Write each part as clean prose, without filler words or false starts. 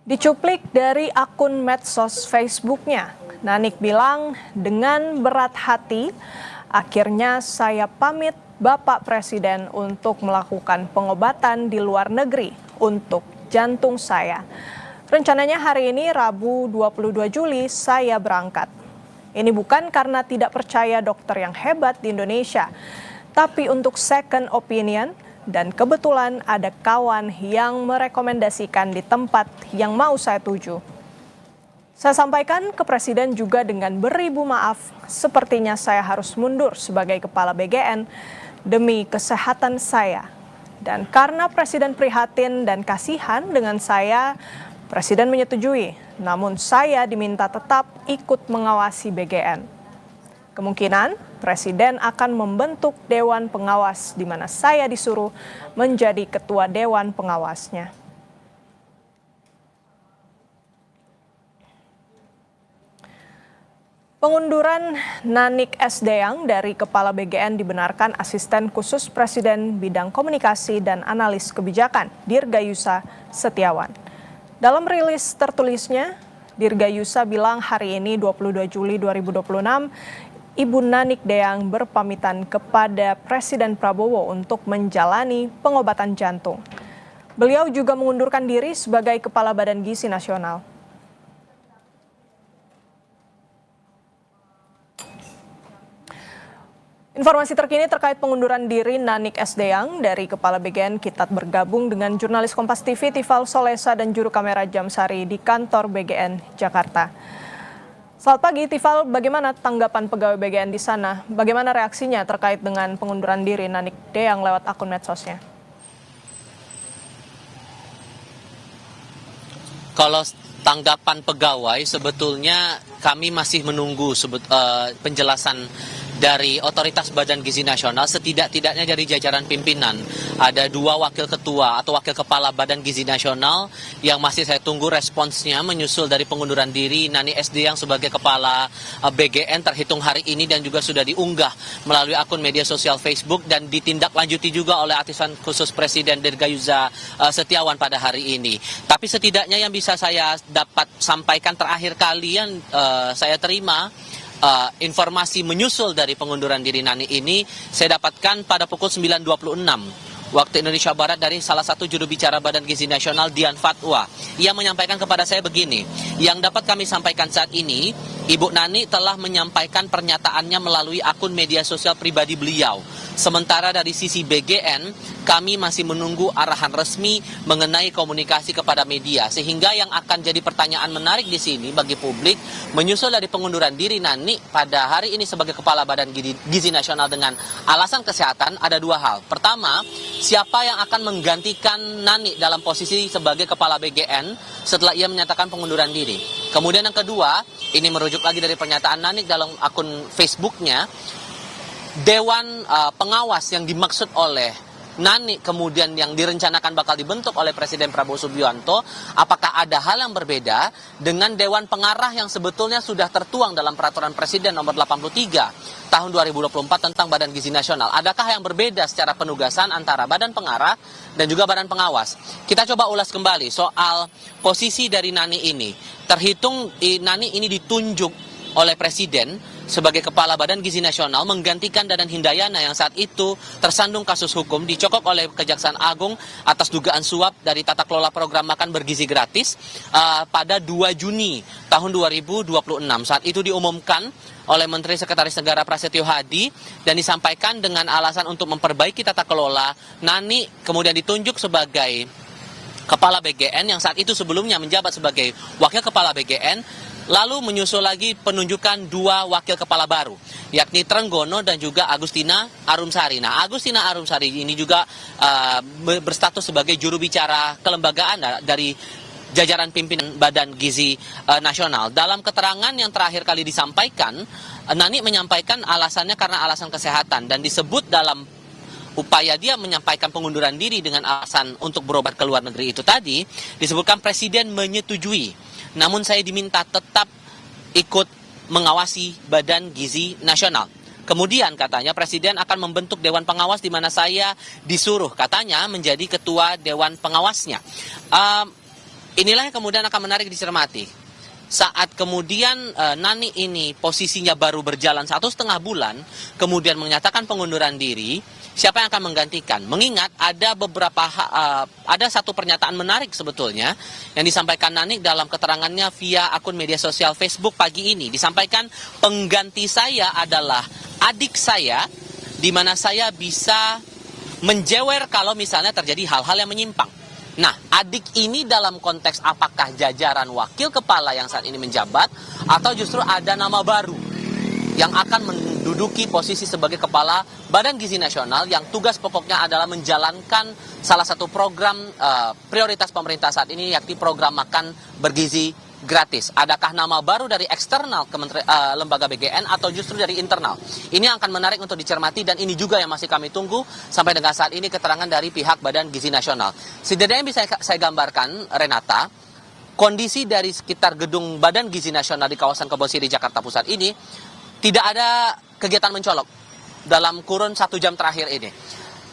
Dicuplik dari akun medsos Facebooknya, Nanik bilang dengan berat hati, akhirnya saya pamit Bapak Presiden untuk melakukan pengobatan di luar negeri untuk jantung saya. Rencananya hari ini Rabu 22 Juli saya berangkat. Ini bukan karena tidak percaya dokter yang hebat di Indonesia, tapi untuk second opinion. Dan kebetulan ada kawan yang merekomendasikan di tempat yang mau saya tuju. Saya sampaikan ke Presiden juga dengan beribu maaf, sepertinya saya harus mundur sebagai Kepala BGN demi kesehatan saya. Dan karena Presiden prihatin dan kasihan dengan saya, Presiden menyetujui, namun saya diminta tetap ikut mengawasi BGN. Kemungkinan Presiden akan membentuk Dewan Pengawas di mana saya disuruh menjadi Ketua Dewan Pengawasnya. Pengunduran Nanik S. Deyang dari Kepala BGN dibenarkan Asisten Khusus Presiden Bidang Komunikasi dan Analis Kebijakan, Dirgayusa Setiawan. Dalam rilis tertulisnya, Dirgayusa bilang hari ini 22 Juli 2026, Ibu Nanik Deyang berpamitan kepada Presiden Prabowo untuk menjalani pengobatan jantung. Beliau juga mengundurkan diri sebagai Kepala Badan Gizi Nasional. Informasi terkini terkait pengunduran diri Nanik S. Deyang dari Kepala BGN, kita bergabung dengan jurnalis Kompas TV Tifal Solesa dan juru kamera Jamsari di kantor BGN Jakarta. Selamat pagi, Tifal. Bagaimana tanggapan pegawai BGN di sana? Bagaimana reaksinya terkait dengan pengunduran diri Nanik Deyang lewat akun medsosnya? Kalau tanggapan pegawai, sebetulnya kami masih menunggu penjelasan dari Otoritas Badan Gizi Nasional, setidak-tidaknya dari jajaran pimpinan. Ada 2 wakil ketua atau wakil kepala Badan Gizi Nasional yang masih saya tunggu responsnya menyusul dari pengunduran diri Nanik S. Deyang sebagai kepala BGN terhitung hari ini dan juga sudah diunggah melalui akun media sosial Facebook dan ditindaklanjuti juga oleh Asisten Khusus Presiden Dirgayusa Setiawan pada hari ini. Tapi setidaknya yang bisa saya dapat sampaikan terakhir kali yang saya terima, informasi menyusul dari pengunduran diri Nanik ini saya dapatkan pada pukul 9.26 waktu Indonesia Barat dari salah satu juru bicara Badan Gizi Nasional, Dian Fatwa. Ia menyampaikan kepada saya begini, yang dapat kami sampaikan saat ini, Ibu Nanik telah menyampaikan pernyataannya melalui akun media sosial pribadi beliau. Sementara dari sisi BGN, kami masih menunggu arahan resmi mengenai komunikasi kepada media. Sehingga yang akan jadi pertanyaan menarik di sini bagi publik, menyusul dari pengunduran diri Nanik pada hari ini sebagai Kepala Badan Gizi Nasional dengan alasan kesehatan, ada 2 hal. Pertama, siapa yang akan menggantikan Nanik dalam posisi sebagai Kepala BGN setelah ia menyatakan pengunduran diri. Kemudian yang kedua, ini merujuk lagi dari pernyataan Nanik dalam akun Facebooknya, Dewan Pengawas yang dimaksud oleh Nanik kemudian yang direncanakan bakal dibentuk oleh Presiden Prabowo Subianto, apakah ada hal yang berbeda dengan Dewan Pengarah yang sebetulnya sudah tertuang dalam Peraturan Presiden nomor 83 tahun 2024 tentang Badan Gizi Nasional? Adakah yang berbeda secara penugasan antara Badan Pengarah dan juga Badan Pengawas? Kita coba ulas kembali soal posisi dari Nanik ini. Terhitung Nanik ini ditunjuk oleh Presiden sebagai Kepala Badan Gizi Nasional menggantikan Dadan Hindayana yang saat itu tersandung kasus hukum dicokok oleh Kejaksaan Agung atas dugaan suap dari tata kelola program makan bergizi gratis pada 2 Juni tahun 2026. Saat itu diumumkan oleh Menteri Sekretaris Negara Prasetyo Hadi dan disampaikan dengan alasan untuk memperbaiki tata kelola. Nanik kemudian ditunjuk sebagai Kepala BGN yang saat itu sebelumnya menjabat sebagai Wakil Kepala BGN. Lalu menyusul lagi penunjukan 2 wakil kepala baru, yakni Trenggono dan juga Agustina Arumsari. Nah, Agustina Arumsari ini juga berstatus sebagai juru bicara kelembagaan dari jajaran pimpinan Badan Gizi Nasional. Dalam keterangan yang terakhir kali disampaikan, Nanik menyampaikan alasannya karena alasan kesehatan dan disebut dalam upaya dia menyampaikan pengunduran diri dengan alasan untuk berobat ke luar negeri itu tadi, disebutkan Presiden menyetujui. Namun saya diminta tetap ikut mengawasi Badan Gizi Nasional. Kemudian katanya Presiden akan membentuk Dewan Pengawas di mana saya disuruh katanya menjadi ketua Dewan Pengawasnya. Inilah yang kemudian akan menarik dicermati. Saat kemudian Nani ini posisinya baru berjalan 1,5 bulan, kemudian menyatakan pengunduran diri, siapa yang akan menggantikan? Mengingat ada ada satu pernyataan menarik sebetulnya yang disampaikan Nani dalam keterangannya via akun media sosial Facebook pagi ini. Disampaikan pengganti saya adalah adik saya, di mana saya bisa menjewer kalau misalnya terjadi hal-hal yang menyimpang. Nah, adik ini dalam konteks apakah jajaran wakil kepala yang saat ini menjabat, atau justru ada nama baru yang akan menduduki posisi sebagai kepala Badan Gizi Nasional yang tugas pokoknya adalah menjalankan salah satu program prioritas pemerintah saat ini, yakni program makan bergizi gratis. Adakah nama baru dari eksternal lembaga BGN atau justru dari internal? Ini akan menarik untuk dicermati, dan ini juga yang masih kami tunggu sampai dengan saat ini keterangan dari pihak Badan Gizi Nasional. Setidaknya bisa saya gambarkan, Renata, kondisi dari sekitar gedung Badan Gizi Nasional di kawasan Kebon Sirih, Jakarta Pusat ini tidak ada kegiatan mencolok dalam kurun 1 jam terakhir ini.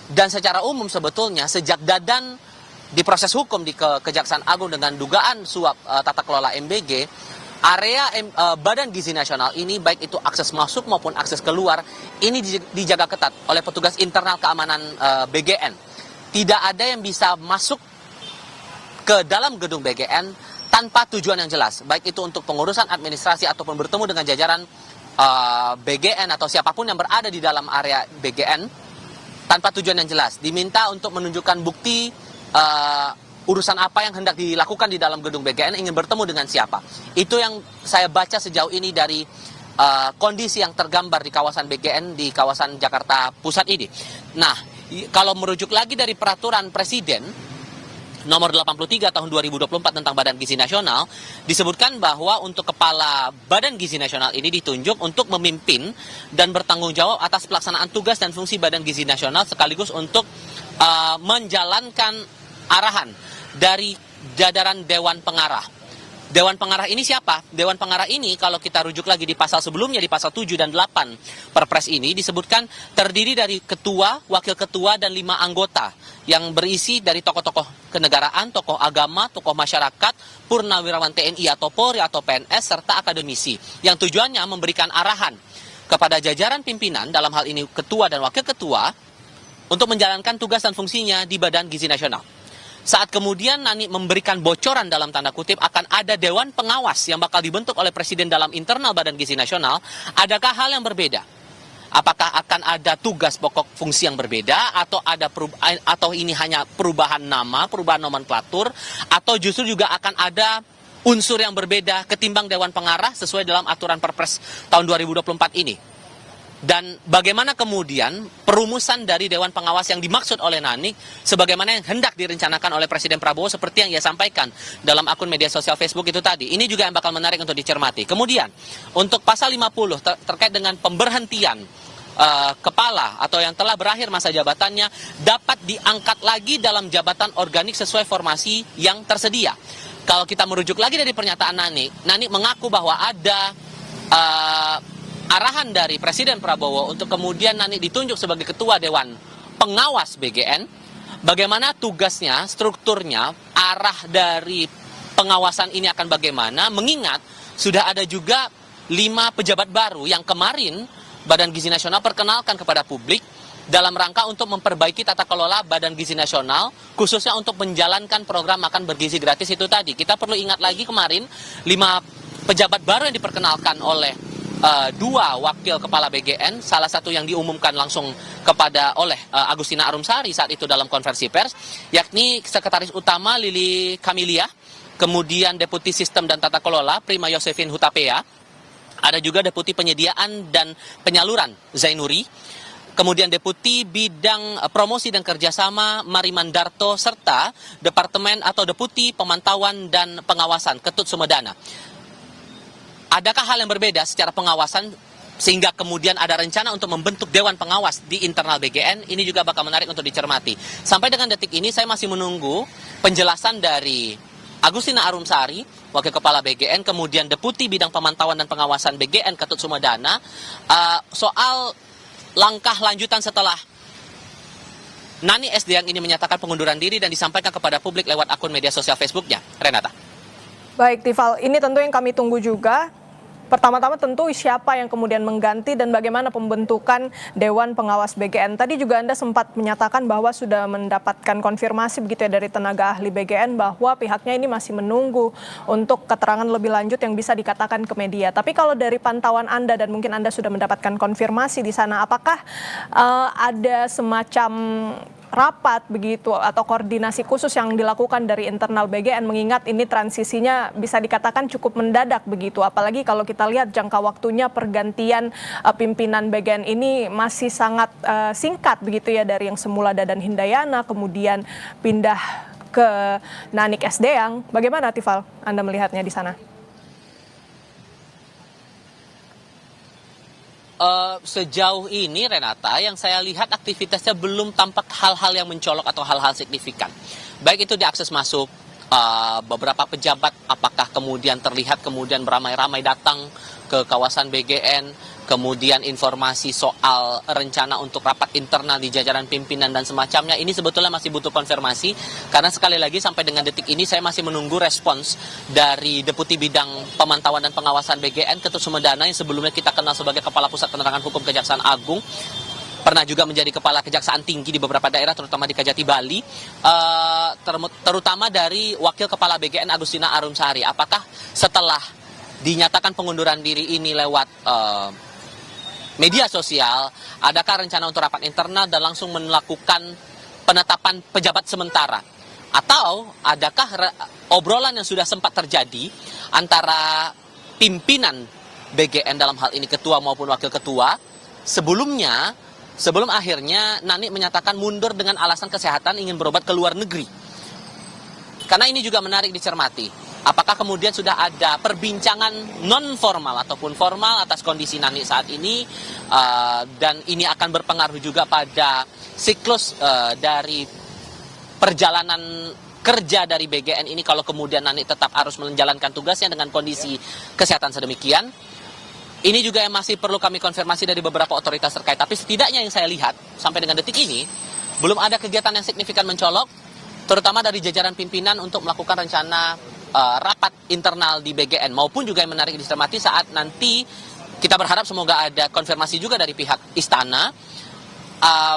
Dan secara umum sebetulnya sejak Dadan diproses hukum di Kejaksaan Agung dengan dugaan suap tata kelola MBG, area Badan Gizi Nasional ini baik itu akses masuk maupun akses keluar ini dijaga ketat oleh petugas internal keamanan BGN. Tidak ada yang bisa masuk ke dalam gedung BGN tanpa tujuan yang jelas, baik itu untuk pengurusan administrasi ataupun bertemu dengan jajaran BGN atau siapapun yang berada di dalam area BGN tanpa tujuan yang jelas. Diminta untuk menunjukkan bukti urusan apa yang hendak dilakukan di dalam gedung BGN, ingin bertemu dengan siapa. Itu yang saya baca sejauh ini dari kondisi yang tergambar di kawasan BGN di kawasan Jakarta Pusat ini. Nah, kalau merujuk lagi dari peraturan Presiden nomor 83 tahun 2024 tentang Badan Gizi Nasional, disebutkan bahwa untuk kepala Badan Gizi Nasional ini ditunjuk untuk memimpin dan bertanggung jawab atas pelaksanaan tugas dan fungsi Badan Gizi Nasional, sekaligus untuk menjalankan arahan dari jajaran Dewan Pengarah. Dewan Pengarah ini siapa? Dewan Pengarah ini kalau kita rujuk lagi di pasal sebelumnya, di pasal 7 dan 8 Perpres ini disebutkan terdiri dari ketua, wakil ketua, dan 5 anggota yang berisi dari tokoh-tokoh kenegaraan, tokoh agama, tokoh masyarakat, purnawirawan TNI atau Polri atau PNS, serta akademisi, yang tujuannya memberikan arahan kepada jajaran pimpinan, dalam hal ini ketua dan wakil ketua, untuk menjalankan tugas dan fungsinya di Badan Gizi Nasional. Saat kemudian Nani memberikan bocoran dalam tanda kutip akan ada Dewan Pengawas yang bakal dibentuk oleh Presiden dalam internal Badan Gizi Nasional, adakah hal yang berbeda? Apakah akan ada tugas pokok fungsi yang berbeda, atau ini hanya perubahan nama, perubahan nomenklatur, atau justru juga akan ada unsur yang berbeda ketimbang Dewan Pengarah sesuai dalam aturan Perpres tahun 2024 ini? Dan bagaimana kemudian perumusan dari Dewan Pengawas yang dimaksud oleh Nani sebagaimana yang hendak direncanakan oleh Presiden Prabowo seperti yang ia sampaikan dalam akun media sosial Facebook itu tadi. Ini juga yang bakal menarik untuk dicermati. Kemudian untuk pasal 50 terkait dengan pemberhentian kepala atau yang telah berakhir masa jabatannya dapat diangkat lagi dalam jabatan organik sesuai formasi yang tersedia. Kalau kita merujuk lagi dari pernyataan Nani mengaku bahwa ada arahan dari Presiden Prabowo untuk kemudian Nani ditunjuk sebagai ketua Dewan Pengawas BGN. Bagaimana tugasnya, strukturnya, arah dari pengawasan ini akan bagaimana, mengingat sudah ada juga 5 pejabat baru yang kemarin Badan Gizi Nasional perkenalkan kepada publik dalam rangka untuk memperbaiki tata kelola Badan Gizi Nasional, khususnya untuk menjalankan program makan bergizi gratis itu tadi. Kita perlu ingat lagi kemarin 5 pejabat baru yang diperkenalkan oleh 2 wakil kepala BGN, salah satu yang diumumkan langsung oleh Agustina Arumsari saat itu dalam konferensi pers, yakni Sekretaris Utama Lili Kamilia, kemudian Deputi Sistem dan Tata Kelola Prima Yosefin Hutapea, ada juga Deputi Penyediaan dan Penyaluran Zainuri, kemudian Deputi Bidang Promosi dan Kerjasama Marimandarto, serta Departemen atau Deputi Pemantauan dan Pengawasan Ketut Sumedana. Adakah hal yang berbeda secara pengawasan sehingga kemudian ada rencana untuk membentuk Dewan Pengawas di internal BGN? Ini juga bakal menarik untuk dicermati. Sampai dengan detik ini saya masih menunggu penjelasan dari Agustina Arumsari, Wakil Kepala BGN, kemudian Deputi Bidang Pemantauan dan Pengawasan BGN Ketut Sumedana, soal langkah lanjutan setelah Nani Sdang ini menyatakan pengunduran diri dan disampaikan kepada publik lewat akun media sosial Facebooknya. Renata. Baik, Tifal, ini tentu yang kami tunggu juga. Pertama-tama tentu siapa yang kemudian mengganti dan bagaimana pembentukan Dewan Pengawas BGN. Tadi juga Anda sempat menyatakan bahwa sudah mendapatkan konfirmasi begitu ya dari tenaga ahli BGN bahwa pihaknya ini masih menunggu untuk keterangan lebih lanjut yang bisa dikatakan ke media. Tapi kalau dari pantauan Anda dan mungkin Anda sudah mendapatkan konfirmasi di sana, apakah ada semacam rapat begitu atau koordinasi khusus yang dilakukan dari internal BGN mengingat ini transisinya bisa dikatakan cukup mendadak begitu, apalagi kalau kita lihat jangka waktunya pergantian pimpinan BGN ini masih sangat singkat begitu ya, dari yang semula Dadan Hindayana kemudian pindah ke Nanik Sdang. Bagaimana Tifal Anda melihatnya di sana? Sejauh ini Renata, yang saya lihat aktivitasnya belum tampak hal-hal yang mencolok atau hal-hal signifikan. Baik itu di akses masuk beberapa pejabat, apakah kemudian terlihat kemudian beramai-ramai datang ke kawasan BGN, kemudian informasi soal rencana untuk rapat internal di jajaran pimpinan dan semacamnya, ini sebetulnya masih butuh konfirmasi, karena sekali lagi sampai dengan detik ini saya masih menunggu respons dari Deputi Bidang Pemantauan dan Pengawasan BGN, Ketut Sumedana, yang sebelumnya kita kenal sebagai Kepala Pusat Penerangan Hukum Kejaksaan Agung, pernah juga menjadi Kepala Kejaksaan Tinggi di beberapa daerah, terutama di Kajati Bali, terutama dari Wakil Kepala BGN Agustina Arumsari. Apakah setelah dinyatakan pengunduran diri ini lewat media sosial, adakah rencana untuk rapat internal dan langsung melakukan penetapan pejabat sementara? Atau adakah obrolan yang sudah sempat terjadi antara pimpinan BGN dalam hal ini ketua maupun wakil ketua sebelum akhirnya Nani menyatakan mundur dengan alasan kesehatan ingin berobat ke luar negeri? Karena ini juga menarik dicermati. Apakah kemudian sudah ada perbincangan non-formal ataupun formal atas kondisi Nani saat ini, dan ini akan berpengaruh juga pada siklus dari perjalanan kerja dari BGN ini kalau kemudian Nani tetap harus menjalankan tugasnya dengan kondisi kesehatan sedemikian. Ini juga yang masih perlu kami konfirmasi dari beberapa otoritas terkait. Tapi setidaknya yang saya lihat sampai dengan detik ini belum ada kegiatan yang signifikan mencolok, terutama dari jajaran pimpinan untuk melakukan rencana rapat internal di BGN, maupun juga yang menarik dicermati saat nanti kita berharap semoga ada konfirmasi juga dari pihak istana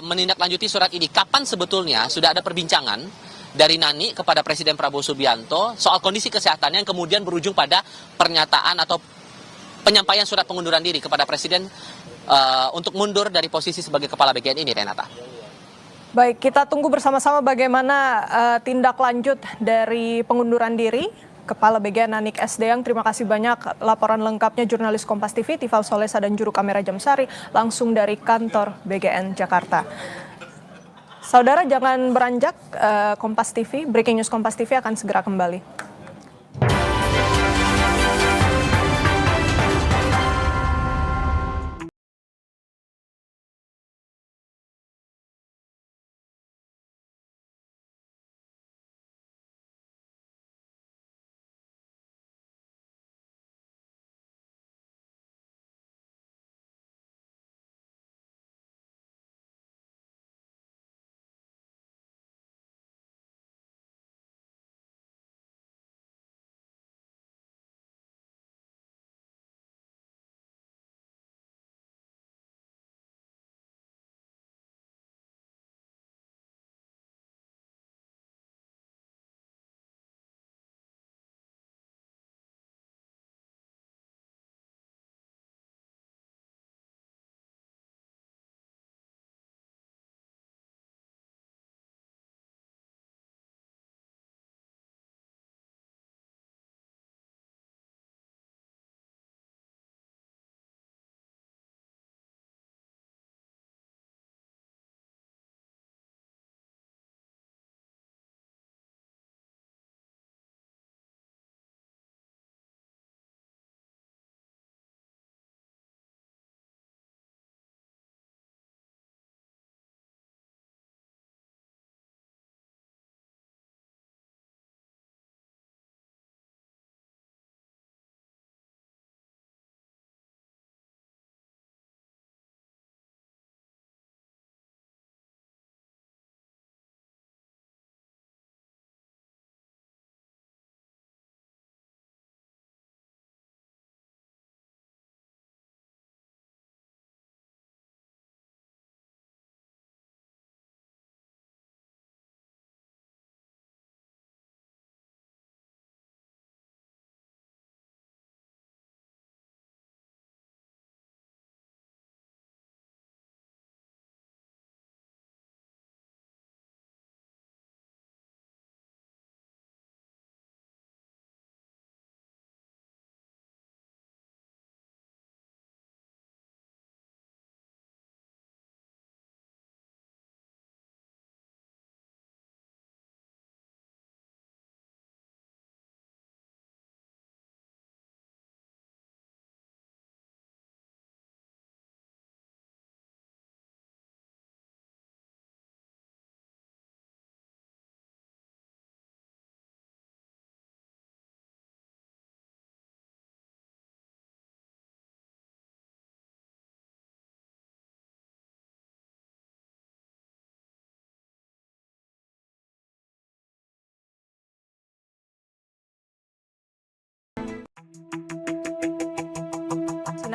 menindaklanjuti surat ini. Kapan sebetulnya sudah ada perbincangan dari Nani kepada Presiden Prabowo Subianto soal kondisi kesehatannya yang kemudian berujung pada pernyataan atau penyampaian surat pengunduran diri kepada Presiden untuk mundur dari posisi sebagai Kepala BGN ini, Renata. Baik, kita tunggu bersama-sama bagaimana tindak lanjut dari pengunduran diri Kepala BGN Nanik Sdang. Terima kasih banyak laporan lengkapnya jurnalis Kompas TV, Tifal Solesa dan juru kamera Jamsari, langsung dari kantor BGN Jakarta. Saudara jangan beranjak, Kompas TV, Breaking News Kompas TV akan segera kembali.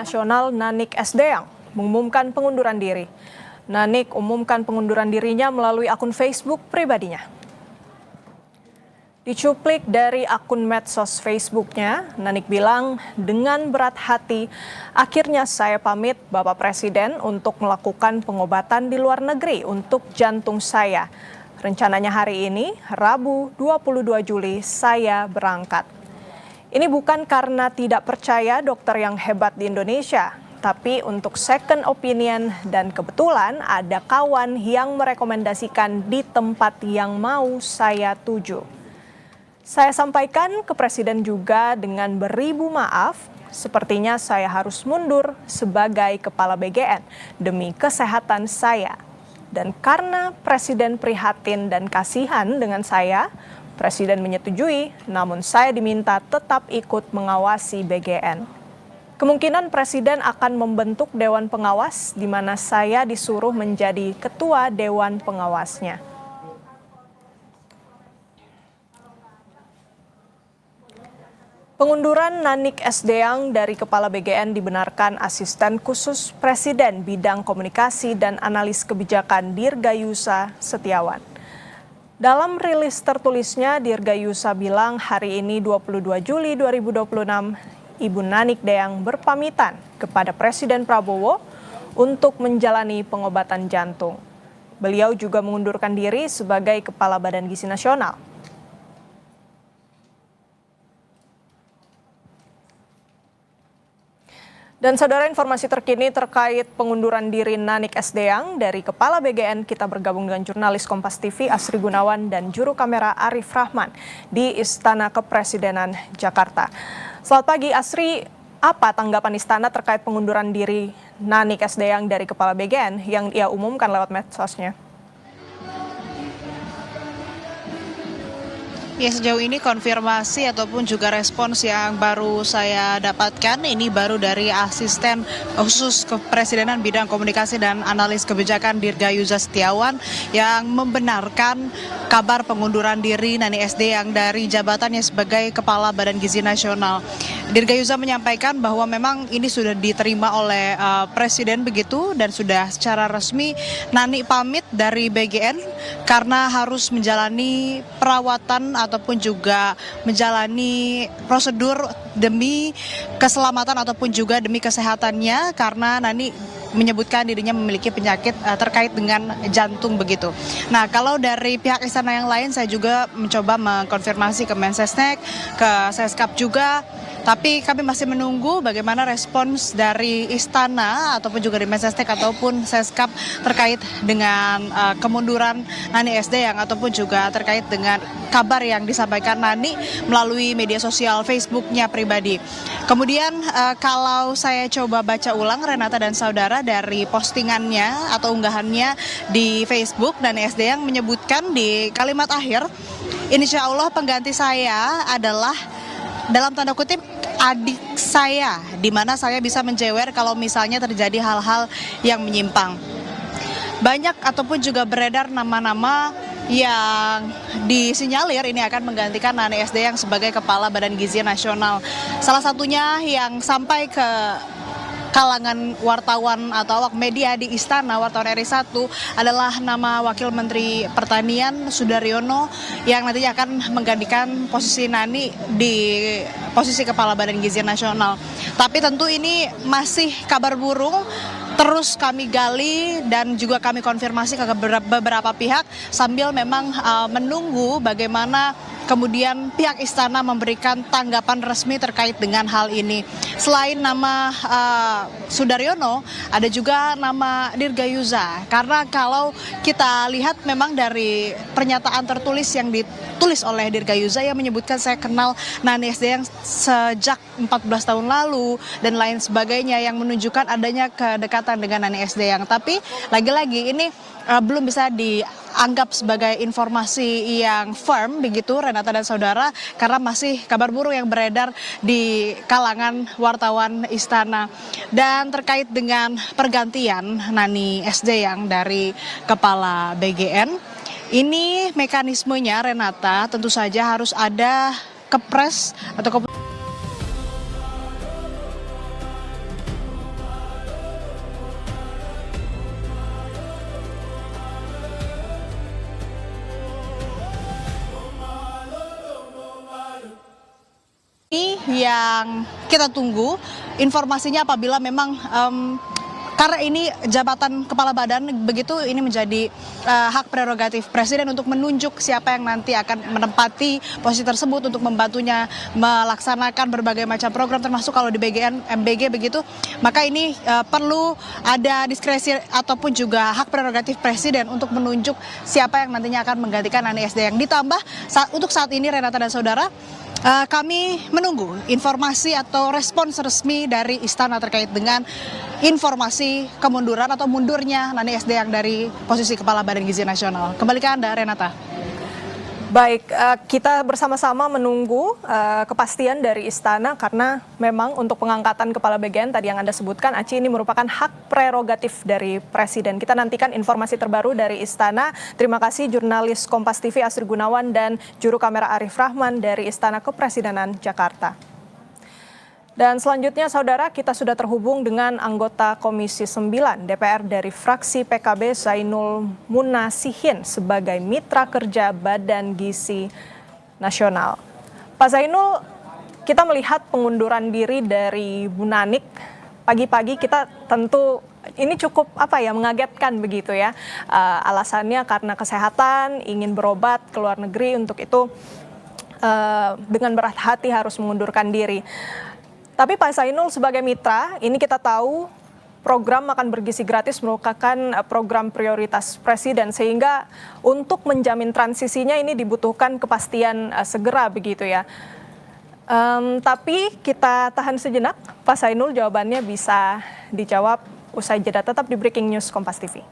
Nasional Nanik Esdeang mengumumkan pengunduran diri. Nanik umumkan pengunduran dirinya melalui akun Facebook pribadinya. Dicuplik dari akun medsos Facebooknya, Nanik bilang, dengan berat hati, akhirnya saya pamit Bapak Presiden untuk melakukan pengobatan di luar negeri untuk jantung saya. Rencananya hari ini, Rabu 22 Juli, saya berangkat. Ini bukan karena tidak percaya dokter yang hebat di Indonesia, tapi untuk second opinion dan kebetulan ada kawan yang merekomendasikan di tempat yang mau saya tuju. Saya sampaikan ke Presiden juga dengan beribu maaf, sepertinya saya harus mundur sebagai Kepala BGN demi kesehatan saya. Dan karena Presiden prihatin dan kasihan dengan saya, Presiden menyetujui, namun saya diminta tetap ikut mengawasi BGN. Kemungkinan Presiden akan membentuk Dewan Pengawas di mana saya disuruh menjadi Ketua Dewan Pengawasnya. Pengunduran Nanik Esdeang dari Kepala BGN dibenarkan Asisten Khusus Presiden Bidang Komunikasi dan Analis Kebijakan Dirgayusa Setiawan. Dalam rilis tertulisnya, Dirgayusa bilang hari ini 22 Juli 2026, Ibu Nanik Deang berpamitan kepada Presiden Prabowo untuk menjalani pengobatan jantung. Beliau juga mengundurkan diri sebagai Kepala Badan Gizi Nasional. Dan saudara, informasi terkini terkait pengunduran diri Nanik Esdeang dari Kepala BGN, kita bergabung dengan jurnalis Kompas TV Asri Gunawan dan juru kamera Arif Rahman di Istana Kepresidenan Jakarta. Selamat pagi Asri, apa tanggapan Istana terkait pengunduran diri Nanik Esdeang dari Kepala BGN yang ia umumkan lewat medsosnya? Ya, sejauh ini konfirmasi ataupun juga respons yang baru saya dapatkan ini baru dari Asisten Khusus Kepresidenan Bidang Komunikasi dan Analis Kebijakan Dirgayusa Setiawan yang membenarkan kabar pengunduran diri Nanik Esdeang dari jabatannya sebagai Kepala Badan Gizi Nasional. Dirgayusa menyampaikan bahwa memang ini sudah diterima oleh Presiden begitu dan sudah secara resmi Nanik pamit dari BGN karena harus menjalani perawatan ataupun juga menjalani prosedur demi keselamatan ataupun juga demi kesehatannya karena Nanik menyebutkan dirinya memiliki penyakit terkait dengan jantung begitu. Nah, kalau dari pihak istana yang lain saya juga mencoba mengkonfirmasi ke Mensesnek, ke Seskap juga, tapi kami masih menunggu bagaimana respons dari istana ataupun juga dari Mensesnek ataupun Seskap terkait dengan kemunduran Nanik Esdeang ataupun juga terkait dengan kabar yang disampaikan Nanik melalui media sosial Facebooknya pribadi. Kemudian kalau saya coba baca ulang Renata dan saudara dari postingannya atau unggahannya di Facebook, Nanik Esdeang menyebutkan di kalimat akhir, insya Allah pengganti saya adalah dalam tanda kutip adik saya, di mana saya bisa menjewer kalau misalnya terjadi hal-hal yang menyimpang. Banyak ataupun juga beredar nama-nama yang disinyalir ini akan menggantikan Nanik Esdeang sebagai Kepala Badan Gizi Nasional. Salah satunya yang sampai ke kalangan wartawan atau awak media di Istana, wartawan RI1 adalah nama Wakil Menteri Pertanian Sudaryono yang nantinya akan menggantikan posisi Nanik di posisi Kepala Badan Gizi Nasional. Tapi tentu ini masih kabar burung, terus kami gali dan juga kami konfirmasi ke beberapa pihak sambil memang menunggu bagaimana kemudian pihak istana memberikan tanggapan resmi terkait dengan hal ini. Selain nama Sudaryono, ada juga nama Dirgayusa. Karena kalau kita lihat memang dari pernyataan tertulis yang ditulis oleh Dirgayusa yang menyebutkan saya kenal Nanik Esdeang sejak 14 tahun lalu dan lain sebagainya yang menunjukkan adanya kedekatan dengan Nanik Esdeang. Tapi lagi-lagi ini belum bisa dianggap sebagai informasi yang firm begitu Renata dan saudara, karena masih kabar burung yang beredar di kalangan wartawan istana. Dan terkait dengan pergantian Nanik Esdeang dari Kepala BGN, ini mekanismenya Renata tentu saja harus ada kepres atau yang kita tunggu informasinya apabila memang karena ini jabatan kepala badan, begitu ini menjadi hak prerogatif presiden untuk menunjuk siapa yang nanti akan menempati posisi tersebut untuk membantunya melaksanakan berbagai macam program, termasuk kalau di BGN MBG begitu, maka ini perlu ada diskresi ataupun juga hak prerogatif presiden untuk menunjuk siapa yang nantinya akan menggantikan Ani SDM. Ditambah untuk saat ini Renata dan saudara, kami menunggu informasi atau respons resmi dari Istana terkait dengan informasi kemunduran atau mundurnya Nani SDM dari posisi Kepala Badan Gizi Nasional. Kembali ke Anda, Renata. Baik, kita bersama-sama menunggu kepastian dari Istana karena memang untuk pengangkatan Kepala BGN tadi yang Anda sebutkan, Aci, ini merupakan hak prerogatif dari Presiden. Kita nantikan informasi terbaru dari Istana. Terima kasih jurnalis Kompas TV Asri Gunawan dan juru kamera Arif Rahman dari Istana Kepresidenan Jakarta. Dan selanjutnya, saudara, kita sudah terhubung dengan anggota Komisi 9 DPR dari fraksi PKB Zainul Munasihin sebagai mitra kerja Badan Gizi Nasional. Pak Zainul, kita melihat pengunduran diri dari Bu Nanik. Pagi-pagi kita tentu ini cukup mengagetkan begitu ya. Alasannya karena kesehatan, ingin berobat ke luar negeri, untuk itu dengan berat hati harus mengundurkan diri. Tapi Pak Zainul sebagai mitra, ini kita tahu program makan bergizi gratis merupakan program prioritas Presiden, sehingga untuk menjamin transisinya ini dibutuhkan kepastian segera begitu ya. Tapi kita tahan sejenak, Pak Zainul jawabannya bisa dijawab usai jeda. Tetap di Breaking News Kompas TV.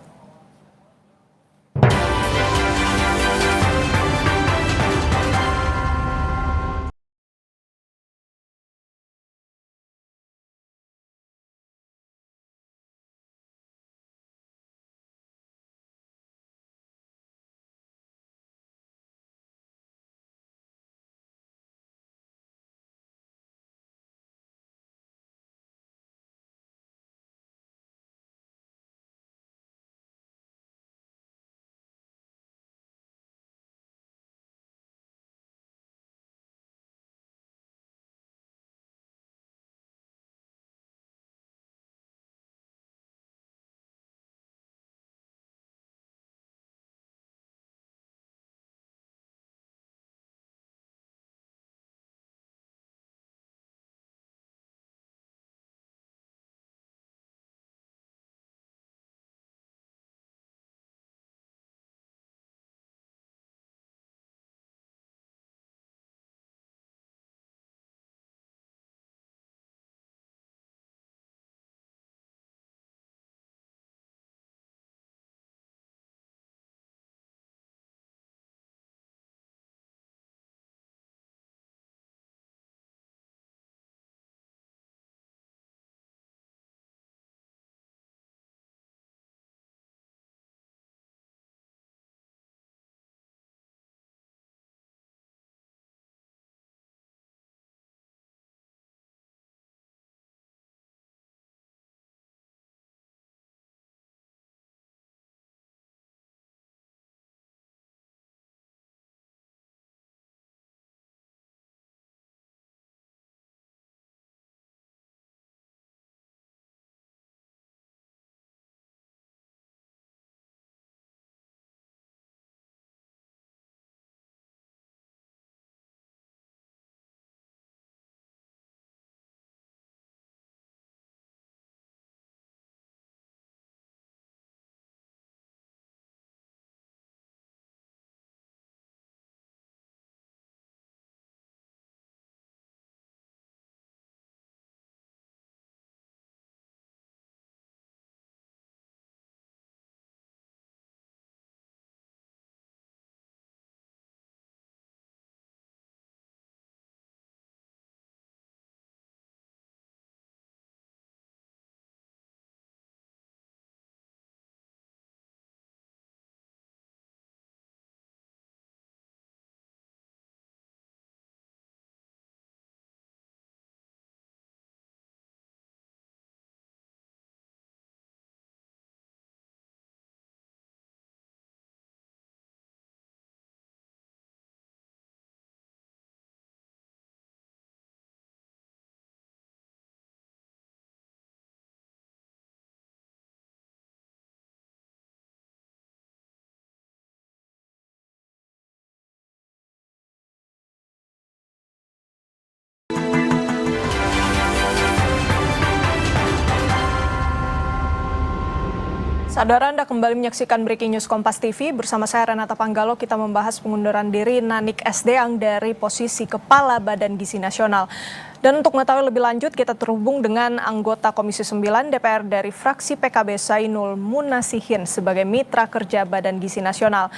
Saudara, Anda kembali menyaksikan Breaking News Kompas TV. Bersama saya Renata Panggalo, kita membahas pengunduran diri Nanik S. Deang dari posisi Kepala Badan Gizi Nasional. Dan untuk mengetahui lebih lanjut, kita terhubung dengan anggota Komisi 9 DPR dari fraksi PKB Zainul Munasihin sebagai mitra kerja Badan Gizi Nasional.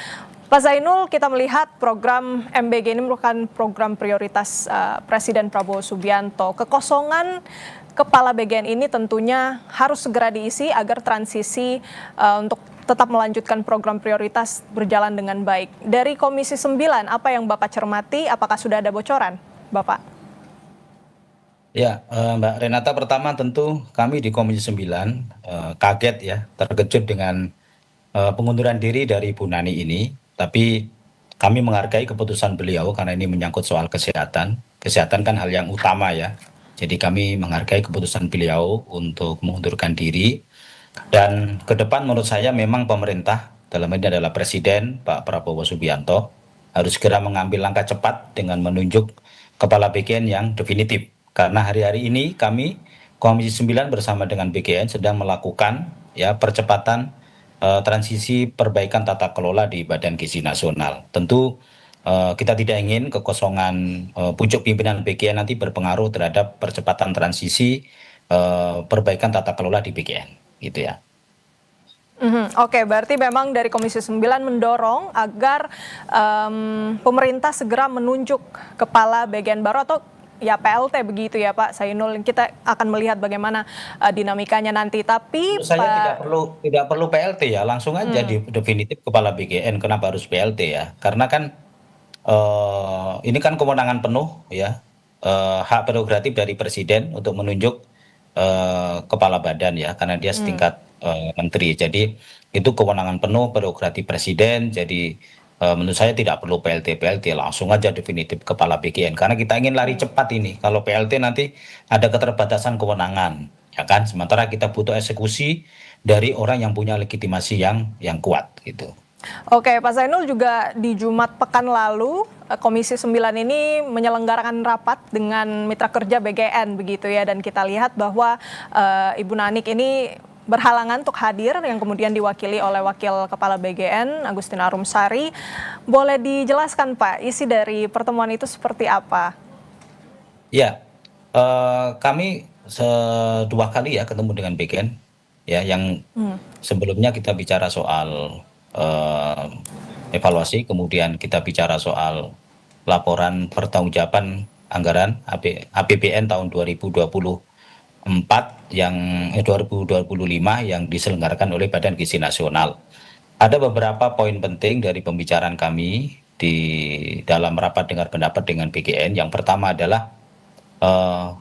Pak Zainul, kita melihat program MBG ini merupakan program prioritas Presiden Prabowo Subianto. Kekosongan Kepala BGN ini tentunya harus segera diisi agar transisi untuk tetap melanjutkan program prioritas berjalan dengan baik. Dari Komisi 9, apa yang Bapak cermati? Apakah sudah ada bocoran, Bapak? Ya, Mbak Renata, pertama tentu kami di Komisi 9 kaget ya, terkejut dengan pengunduran diri dari Bu Nani ini. Tapi kami menghargai keputusan beliau karena ini menyangkut soal kesehatan. Kesehatan kan hal yang utama ya. Jadi kami menghargai keputusan beliau untuk mengundurkan diri. Dan ke depan menurut saya memang pemerintah, dalam ini adalah Presiden Pak Prabowo Subianto, harus segera mengambil langkah cepat dengan menunjuk Kepala BGN yang definitif. Karena hari-hari ini kami Komisi 9 bersama dengan BGN sedang melakukan ya percepatan transisi perbaikan tata kelola di Badan Gizi Nasional. Tentu kita tidak ingin kekosongan pucuk pimpinan BGN nanti berpengaruh terhadap percepatan transisi perbaikan tata kelola di BGN, gitu ya. Oke, berarti memang dari Komisi 9 mendorong agar pemerintah segera menunjuk kepala BGN baru atau ya PLT begitu ya Pak Zainul. Kita akan melihat bagaimana dinamikanya nanti. Tapi saya tidak perlu PLT ya, langsung aja definitif kepala BGN. Kenapa harus PLT ya? Karena kan ini kan kewenangan penuh ya, hak prerogatif dari Presiden untuk menunjuk kepala badan ya, karena dia setingkat menteri. Jadi itu kewenangan penuh prerogatif Presiden. Jadi menurut saya tidak perlu PLT, langsung aja definitif kepala BGN. Karena kita ingin lari cepat ini. Kalau PLT nanti ada keterbatasan kewenangan, ya kan? Sementara kita butuh eksekusi dari orang yang punya legitimasi yang kuat, gitu. Oke, Pak Zainul, juga di Jumat pekan lalu Komisi 9 ini menyelenggarakan rapat dengan mitra kerja BGN begitu ya, dan kita lihat bahwa Ibu Nanik ini berhalangan untuk hadir, yang kemudian diwakili oleh Wakil Kepala BGN Agustina Arumsari. Boleh dijelaskan Pak, isi dari pertemuan itu seperti apa? Ya, kami dua kali ya ketemu dengan BGN ya, yang sebelumnya kita bicara soal evaluasi, kemudian kita bicara soal laporan pertanggungjawaban anggaran APBN tahun 2024 yang 2025 yang diselenggarakan oleh Badan Gizi Nasional. Ada beberapa poin penting dari pembicaraan kami di dalam rapat dengar pendapat dengan BGN. Yang pertama adalah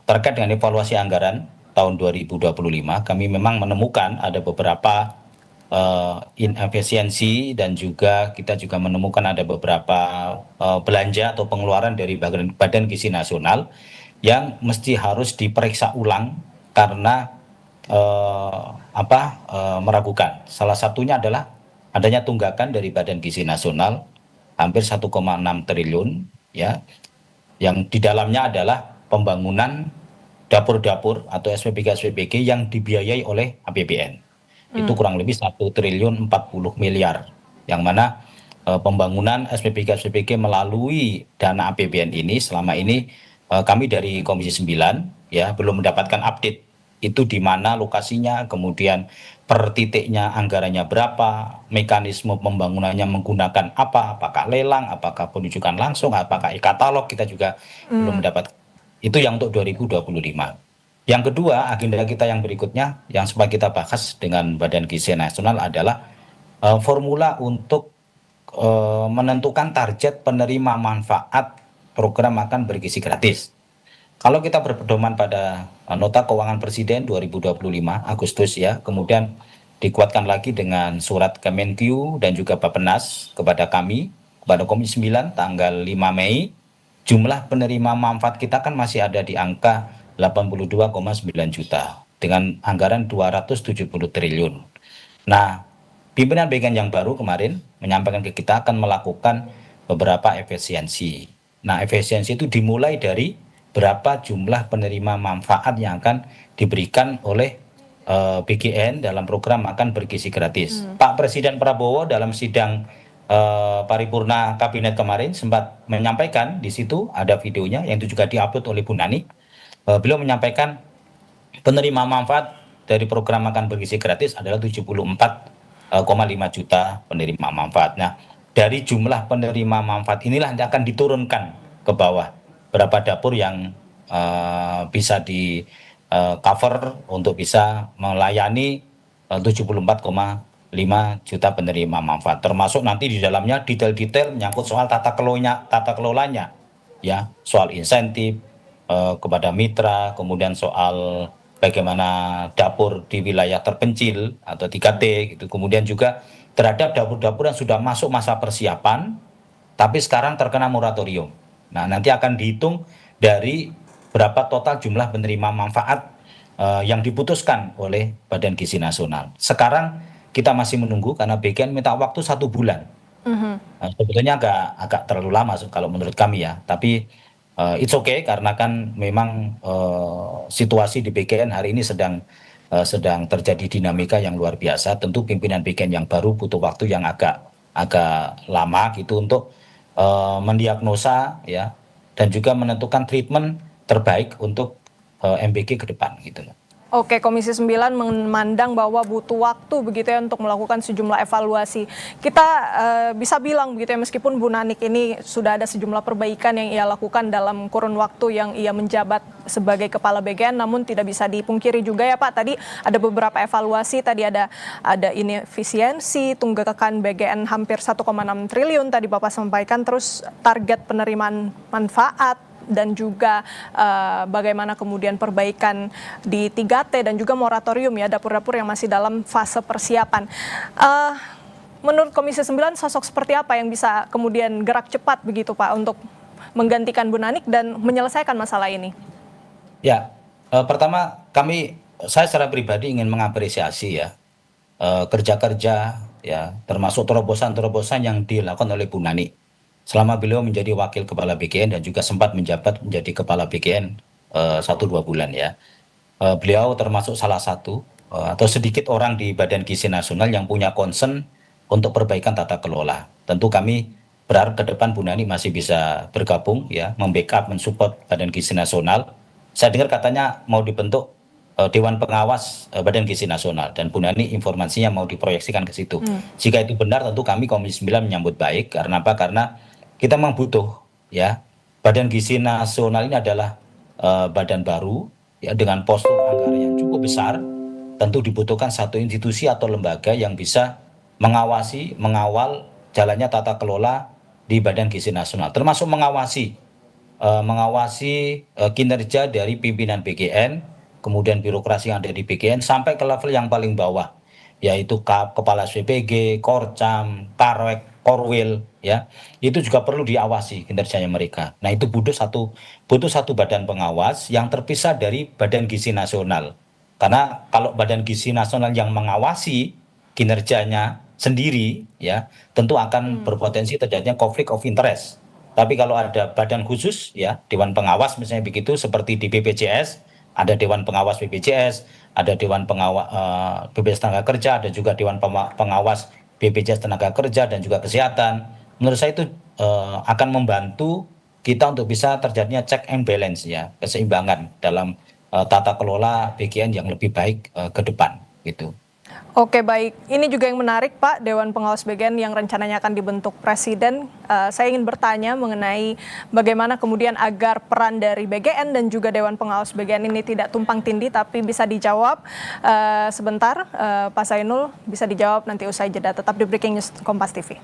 terkait dengan evaluasi anggaran tahun 2025, kami memang menemukan ada beberapa inefisiensi, dan juga kita juga menemukan ada beberapa belanja atau pengeluaran dari Badan Gizi Nasional yang mesti harus diperiksa ulang karena meragukan. Salah satunya adalah adanya tunggakan dari Badan Gizi Nasional hampir 1,6 triliun ya, yang di dalamnya adalah pembangunan dapur-dapur atau SPBG yang dibiayai oleh APBN. Itu kurang lebih 1 triliun 40 miliar, yang mana pembangunan SPBG melalui dana APBN ini selama ini kami dari Komisi 9 ya belum mendapatkan update itu di mana lokasinya, kemudian per titiknya anggarannya berapa, mekanisme pembangunannya menggunakan apa, apakah lelang, apakah penunjukan langsung, apakah e-katalog, kita juga belum mendapat. Itu yang untuk 2025. Yang kedua, agenda kita yang berikutnya yang sempat kita bahas dengan Badan Gizi Nasional adalah formula untuk menentukan target penerima manfaat program makan bergizi gratis. Kalau kita berpedoman pada nota keuangan Presiden 2025 Agustus ya, kemudian dikuatkan lagi dengan surat Kemenkyu dan juga Bappenas kepada kami, kepada Komisi 9 tanggal 5 Mei, jumlah penerima manfaat kita kan masih ada di angka 82,9 juta dengan anggaran 270 triliun. Nah, pimpinan BGN yang baru kemarin menyampaikan ke kita akan melakukan beberapa efisiensi. Nah, efisiensi itu dimulai dari berapa jumlah penerima manfaat yang akan diberikan oleh BGN dalam program makan bergizi gratis. Pak Presiden Prabowo dalam sidang paripurna kabinet kemarin sempat menyampaikan, di situ ada videonya yang itu juga diupload oleh Bu Nani. Beliau menyampaikan penerima manfaat dari program makan bergizi gratis adalah 74,5 juta penerima manfaat. Nah, dari jumlah penerima manfaat inilah yang akan diturunkan ke bawah. Berapa dapur yang bisa di cover untuk bisa melayani 74,5 juta penerima manfaat. Termasuk nanti di dalamnya detail-detail menyangkut soal tata kelolanya, ya, soal insentif kepada mitra, kemudian soal bagaimana dapur di wilayah terpencil atau 3T gitu. Kemudian juga terhadap dapur-dapur yang sudah masuk masa persiapan tapi sekarang terkena moratorium. Nah, nanti akan dihitung dari berapa total jumlah penerima manfaat yang diputuskan oleh Badan Gizi Nasional. Sekarang kita masih menunggu karena BGN minta waktu 1 bulan. Sebetulnya agak terlalu lama kalau menurut kami ya, tapi it's okay karena kan memang situasi di BGN hari ini sedang terjadi dinamika yang luar biasa. Tentu pimpinan BGN yang baru butuh waktu yang agak lama gitu untuk mendiagnosa ya dan juga menentukan treatment terbaik untuk MBG ke depan gitu loh. Oke, Komisi 9 memandang bahwa butuh waktu begitu ya untuk melakukan sejumlah evaluasi. Kita bisa bilang begitu ya, meskipun Bu Nanik ini sudah ada sejumlah perbaikan yang ia lakukan dalam kurun waktu yang ia menjabat sebagai Kepala BGN, namun tidak bisa dipungkiri juga ya Pak, tadi ada beberapa evaluasi, tadi ada inefisiensi, tunggakan BGN hampir 1,6 triliun tadi Bapak sampaikan, terus target penerimaan manfaat, dan juga bagaimana kemudian perbaikan di 3T dan juga moratorium ya dapur-dapur yang masih dalam fase persiapan. Menurut Komisi 9 sosok seperti apa yang bisa kemudian gerak cepat begitu Pak untuk menggantikan Bu Nanik dan menyelesaikan masalah ini? Ya, pertama saya secara pribadi ingin mengapresiasi ya kerja-kerja ya termasuk terobosan-terobosan yang dilakukan oleh Bu Nani selama beliau menjadi wakil kepala BGN dan juga sempat menjabat menjadi kepala BGN 1-2 bulan ya. Beliau termasuk salah satu atau sedikit orang di Badan Gizi Nasional yang punya concern untuk perbaikan tata kelola. Tentu kami berharap ke depan Bu Nani masih bisa bergabung ya, membackup, mensupport Badan Gizi Nasional. Saya dengar katanya mau dibentuk Dewan Pengawas Badan Gizi Nasional dan Bu Nani informasinya mau diproyeksikan ke situ. Jika itu benar tentu kami Komisi 9 menyambut baik. Karena apa? Karena kita memang butuh ya. Badan Gizi Nasional ini adalah badan baru ya dengan postur anggaran yang cukup besar. Tentu dibutuhkan satu institusi atau lembaga yang bisa mengawal jalannya tata kelola di Badan Gizi Nasional, termasuk mengawasi kinerja dari pimpinan BGN, kemudian birokrasi yang ada di BGN sampai ke level yang paling bawah, yaitu Kepala SPPG, Korcam, Karwek, Korwil, ya itu juga perlu diawasi kinerjanya mereka. Nah itu butuh satu badan pengawas yang terpisah dari Badan Gizi Nasional. Karena kalau Badan Gizi Nasional yang mengawasi kinerjanya sendiri, ya tentu akan berpotensi terjadinya konflik of interest. Tapi kalau ada badan khusus, ya Dewan Pengawas misalnya begitu, seperti di BPJS, ada Dewan Pengawas BPJS, ada Dewan Pengawas BPJS Tenaga Kerja, ada juga Dewan Pengawas BPJS Tenaga Kerja dan juga Kesehatan. Menurut saya itu akan membantu kita untuk bisa terjadinya check and balance ya, keseimbangan dalam tata kelola BGN yang lebih baik ke depan gitu. Oke baik, ini juga yang menarik Pak, Dewan Pengawas BGN yang rencananya akan dibentuk Presiden. Saya ingin bertanya mengenai bagaimana kemudian agar peran dari BGN dan juga Dewan Pengawas BGN ini tidak tumpang tindih tapi bisa dijawab sebentar. Pak Zainul bisa dijawab nanti usai jeda, tetap di Breaking News Kompas TV.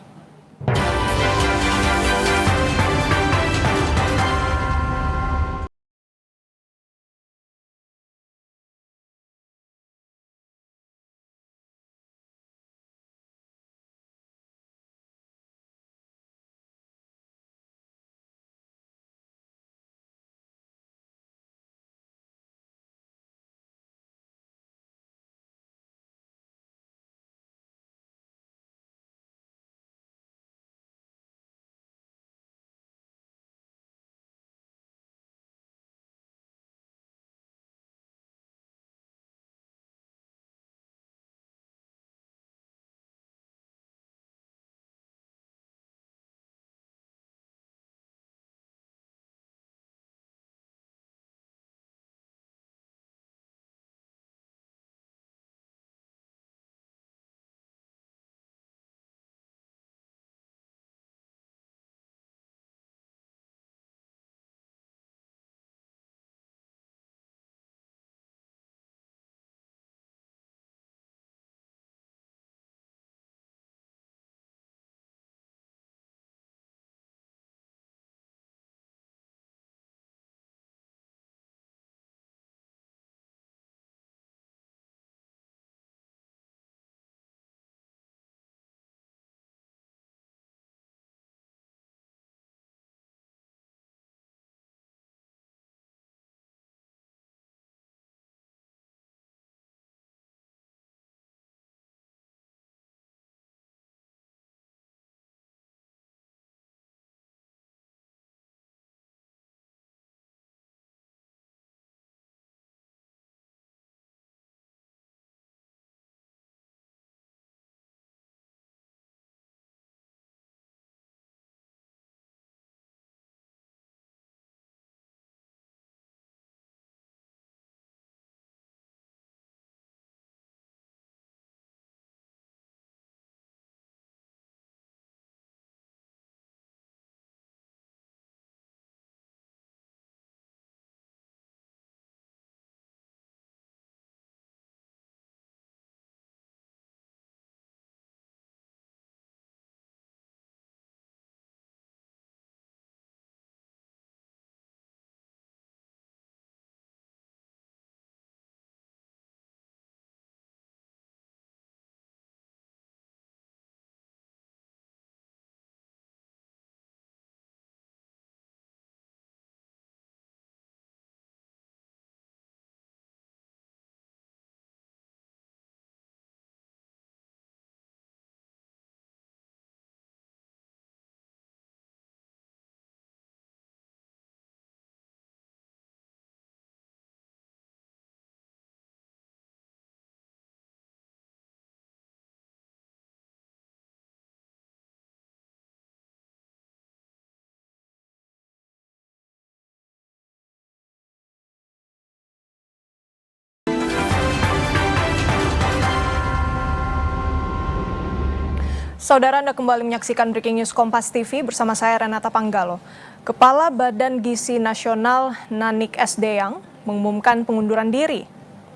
Saudara, Anda kembali menyaksikan Breaking News Kompas TV bersama saya Renata Panggalo. Kepala Badan Gizi Nasional Nanik Sdeyang mengumumkan pengunduran diri.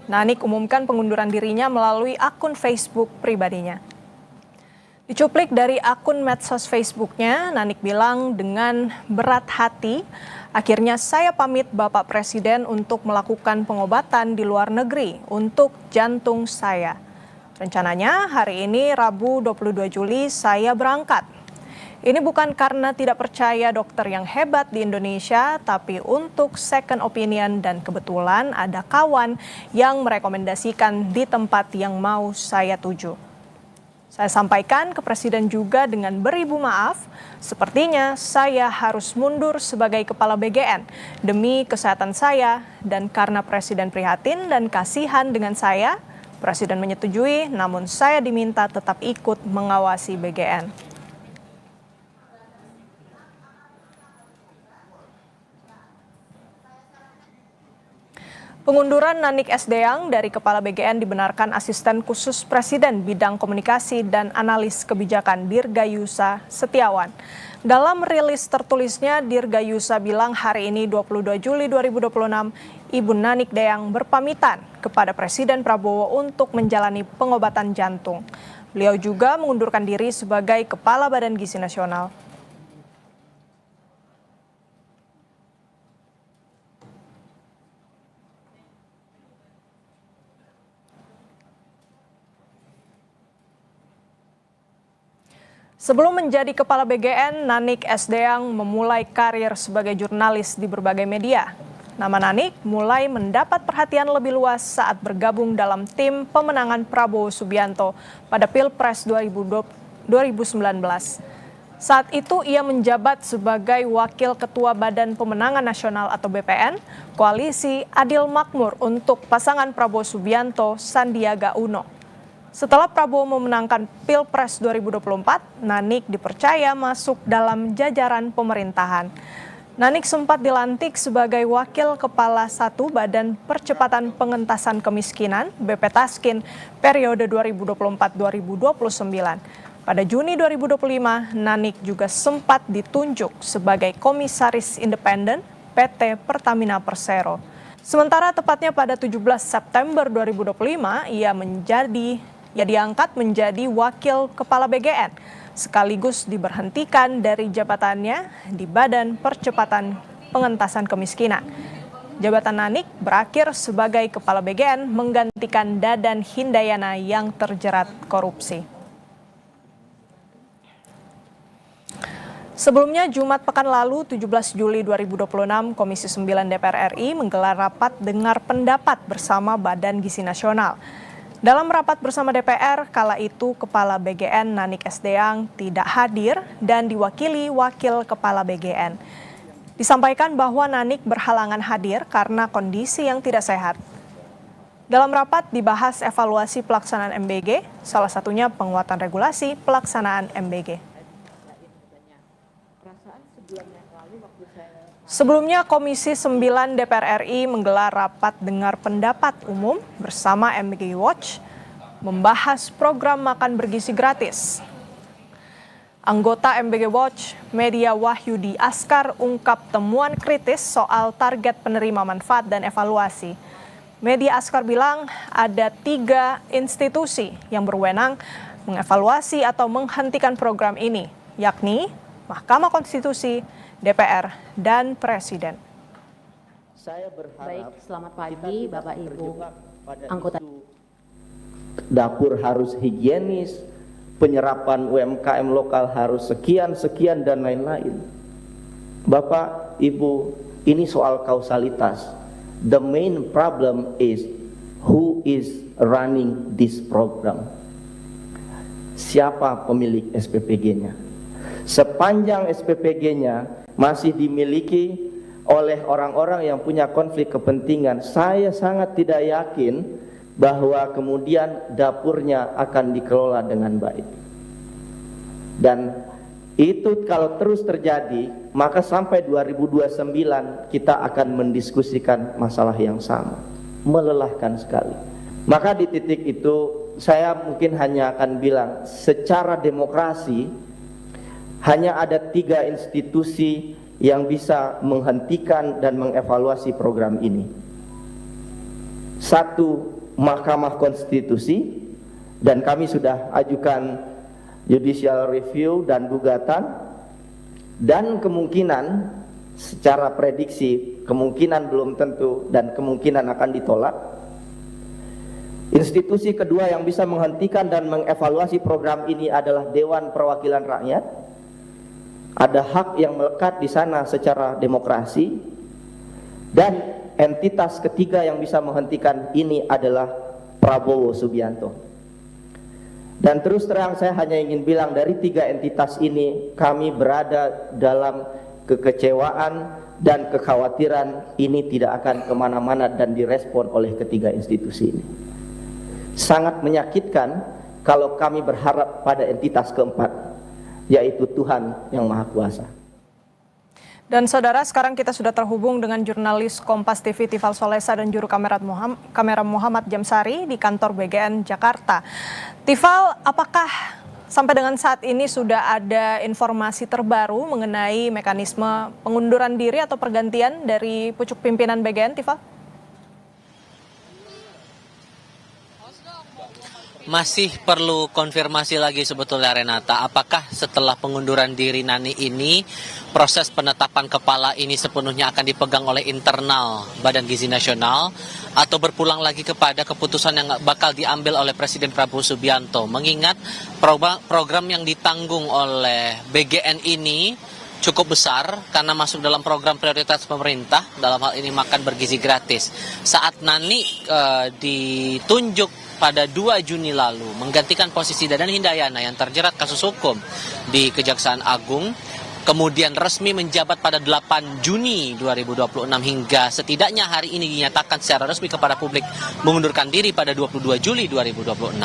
Nanik umumkan pengunduran dirinya melalui akun Facebook pribadinya. Dicuplik dari akun medsos Facebooknya, Nanik bilang dengan berat hati, akhirnya saya pamit Bapak Presiden untuk melakukan pengobatan di luar negeri untuk jantung saya. Rencananya hari ini Rabu 22 Juli saya berangkat. Ini bukan karena tidak percaya dokter yang hebat di Indonesia, tapi untuk second opinion dan kebetulan ada kawan yang merekomendasikan di tempat yang mau saya tuju. Saya sampaikan ke Presiden juga dengan beribu maaf, sepertinya saya harus mundur sebagai Kepala BGN demi kesehatan saya dan karena Presiden prihatin dan kasihan dengan saya, Presiden menyetujui, namun saya diminta tetap ikut mengawasi BGN. Pengunduran Nanik Sdeyang dari Kepala BGN dibenarkan Asisten Khusus Presiden Bidang Komunikasi dan Analis Kebijakan Dirgayusa Setiawan. Dalam rilis tertulisnya, Dirgayusa bilang hari ini 22 Juli 2026, Ibu Nanik Sdeyang berpamitan kepada Presiden Prabowo untuk menjalani pengobatan jantung. Beliau juga mengundurkan diri sebagai Kepala Badan Gizi Nasional. Sebelum menjadi Kepala BGN, Nanik Sdeyang memulai karir sebagai jurnalis di berbagai media. Nama Nanik mulai mendapat perhatian lebih luas saat bergabung dalam tim pemenangan Prabowo Subianto pada Pilpres 2019. Saat itu ia menjabat sebagai Wakil Ketua Badan Pemenangan Nasional atau BPN, Koalisi Adil Makmur untuk pasangan Prabowo Subianto Sandiaga Uno. Setelah Prabowo memenangkan Pilpres 2024, Nanik dipercaya masuk dalam jajaran pemerintahan. Nanik sempat dilantik sebagai Wakil Kepala 1 Badan Percepatan Pengentasan Kemiskinan (BPTASKIN) periode 2024-2029. Pada Juni 2025, Nanik juga sempat ditunjuk sebagai Komisaris Independen PT Pertamina Persero. Sementara tepatnya pada 17 September 2025, ia diangkat menjadi Wakil Kepala BGN, sekaligus diberhentikan dari jabatannya di Badan Percepatan Pengentasan Kemiskinan. Jabatan Nanik berakhir sebagai Kepala BGN menggantikan Dadan Hindayana yang terjerat korupsi. Sebelumnya, Jumat pekan lalu 17 Juli 2026, Komisi 9 DPR RI menggelar rapat dengar pendapat bersama Badan Gizi Nasional. Dalam rapat bersama DPR, kala itu Kepala BGN Nanik Sdeyang tidak hadir dan diwakili Wakil Kepala BGN. Disampaikan bahwa Nanik berhalangan hadir karena kondisi yang tidak sehat. Dalam rapat dibahas evaluasi pelaksanaan MBG, salah satunya penguatan regulasi pelaksanaan MBG. Sebelumnya, Komisi 9 DPR RI menggelar rapat dengar pendapat umum bersama MBG Watch membahas program makan bergizi gratis. Anggota MBG Watch, Media Wahyudi Askar, ungkap temuan kritis soal target penerima manfaat dan evaluasi. Media Askar bilang ada 3 institusi yang berwenang mengevaluasi atau menghentikan program ini, yakni Mahkamah Konstitusi, DPR, dan Presiden. Saya berharap. Baik, selamat pagi Bapak Ibu anggota. Dapur harus higienis, penyerapan UMKM lokal harus sekian dan lain-lain. Bapak, Ibu, ini soal kausalitas. The main problem is who is running this program. Siapa pemilik SPPG-nya? Sepanjang SPPG-nya masih dimiliki oleh orang-orang yang punya konflik kepentingan, saya sangat tidak yakin bahwa kemudian dapurnya akan dikelola dengan baik. Dan itu kalau terus terjadi, maka sampai 2029 kita akan mendiskusikan masalah yang sama. Melelahkan sekali. Maka di titik itu saya mungkin hanya akan bilang, secara demokrasi hanya ada 3 institusi yang bisa menghentikan dan mengevaluasi program ini. 1, Mahkamah Konstitusi, dan kami sudah ajukan judicial review dan gugatan, dan kemungkinan secara prediksi, kemungkinan belum tentu dan kemungkinan akan ditolak. Institusi kedua yang bisa menghentikan dan mengevaluasi program ini adalah Dewan Perwakilan Rakyat. Ada hak yang melekat di sana secara demokrasi. Dan entitas ketiga yang bisa menghentikan ini adalah Prabowo Subianto. Dan terus terang saya hanya ingin bilang, dari 3 entitas ini kami berada dalam kekecewaan dan kekhawatiran ini tidak akan kemana-mana dan direspon oleh ketiga institusi ini. Sangat menyakitkan kalau kami berharap pada entitas keempat, yaitu Tuhan yang Maha Kuasa. Dan saudara, sekarang kita sudah terhubung dengan jurnalis Kompas TV Tifal Solesa dan juru kamera Muhammad Jamsari di kantor BGN Jakarta. Tifal, apakah sampai dengan saat ini sudah ada informasi terbaru mengenai mekanisme pengunduran diri atau pergantian dari pucuk pimpinan BGN, Tifal? Masih perlu konfirmasi lagi sebetulnya, Renata. Apakah setelah pengunduran diri Nani ini, proses penetapan kepala ini sepenuhnya akan dipegang oleh internal Badan Gizi Nasional, atau berpulang lagi kepada keputusan yang bakal diambil oleh Presiden Prabowo Subianto? Mengingat program yang ditanggung oleh BGN ini cukup besar karena masuk dalam program prioritas pemerintah, dalam hal ini makan bergizi gratis. Saat Nani ditunjuk pada 2 Juni lalu menggantikan posisi Dadan Hindayana yang terjerat kasus hukum di Kejaksaan Agung, kemudian resmi menjabat pada 8 Juni 2026 hingga setidaknya hari ini dinyatakan secara resmi kepada publik mengundurkan diri pada 22 Juli 2026.